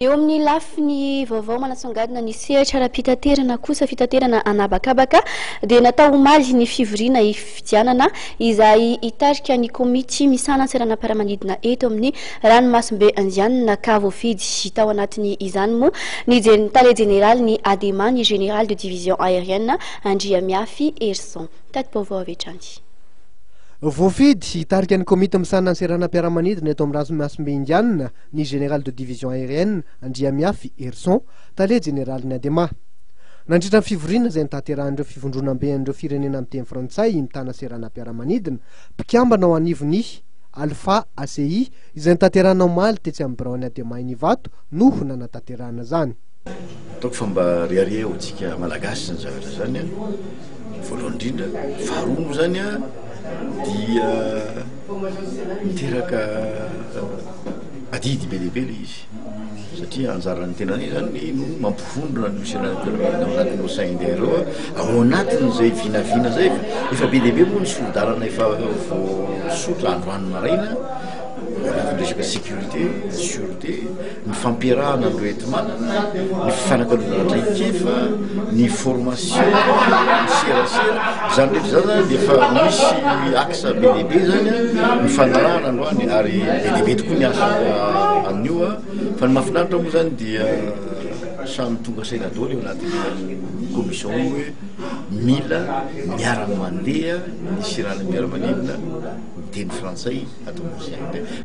Eo amin'ny lafiny vaovao manasongadina ny sehatra ara-pitaterana kosa fitaterana anabakabaka dia natao omaly ny fivoriana fidianana izay hitarika ny komity misana seranam-piaramanidina eto amin'ny ranomasimbe Andianina ka voafidy tao anatiny izany moa ny tale général ny ADEMA ny général de division aérienne Andriamiafy Herson. Taty-baovao avy hatrany. Voafidy hitarika ny komity misana ny seranam-piaramanidina eto amin'ny ranomasimbe Indianina ny général de division aérienne Andriamiafy Herson tale général ny ADEMA. Nandritra ny fivoriana izay nitaterahindreo fivondronam-ben'ireo firenena amin'ny teny frantsay mitana seranam-piaramanidina mpikambana ao anivony Alpha ACI izay nitaterahana omaly tetsy amin'ny biraony ADEMA iny vato no nanataterahana zany. Ataoko famba riaria hotsika malagasy zany zavatra zany voalohany indrindra faharoa zany dia miteraka adidy be lehibe le izy satria anjarany tena zany no mampifondrona ny seranam-piaramanidina ao anatin'ny Océan Indien ireo ao anatin'izay vinavina zay efa be lehibe moa ny soldarana efa voasotro androany maraina anatin'ny resaka sécurité sûreté ny fampiarahana ny retimana ny fifanakalozana traikefa ny formation ny serasera zany rehetra zany dia efa misy axe be lehibe zany ny fanarahana androany ary be lehibe tokoa ny asa amin'io fa ny mahafinaritra moa zany dia samy tonga saina daholo eo anatin'ny commission hoe mila miara-mandeha ny seranam-piaramanidina miteny frantsay atao Océan.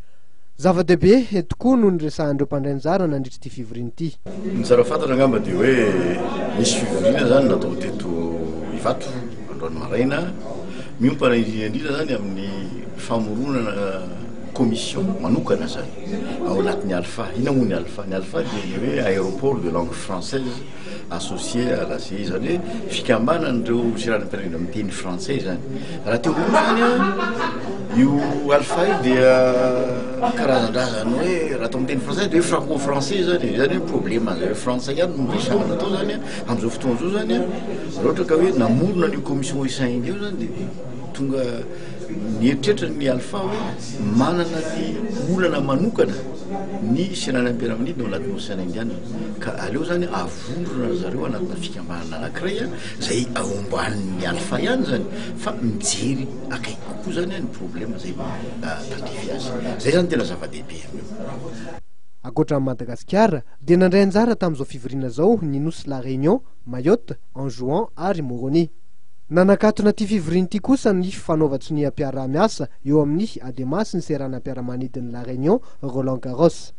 Zava-dehibe tokoa no niresahandreo mpandray anjara nandritra ity fivoriana ity. Ny tsara fantatra angamba dia hoe misy fivoriana zany natao teto Ivato androany maraina miompana indrindra zany amin'ny famoronana commission manokana zany ao anatin'ny Alpha. Ina moa ny Alpha? Ny Alpha dia hoe aéroport de langue française associé à l'ACI zany hoe fikambanan'ireo seranam-piaramanidina amin'ny teny frantsay zany. Raha teo koa zany io Alpha io dia karazan-drazany hoe raha atao amin'ny teny frantsay dia hoe franco-français zany zany hoe problème zay hoe frantsay ihany no resahana atao zany amin'izao fotoana zao zany raha ohatra ka hoe namorona ny commission Océan Indien zany dia tonga nieritreritra ny Alpha hoe manana ny olana manokana ny seranam-piaramanidina ao anatin'ny Océan Indien ka aleo zany avondrona zareo anatina fikambanana anankiray zay aomban'ny Alpha ihany zany fa mijery akaiky kokoa zany ny problème zay tandrify azy zay zany tena zava-dehibe amin'io. Ankoatran'i Madagasikara dia nandray anjara tamin'izao fivoriana zao ny nosy La Réunion, Mayotte, Anjouan ary Moroni. Nanakatona ty fivoriana ity kosa ny fanaovatry ny mpiara-miasa eo amin'ny ADEMA sy ny seranam-piaramanidina La Réunion Roland Garros.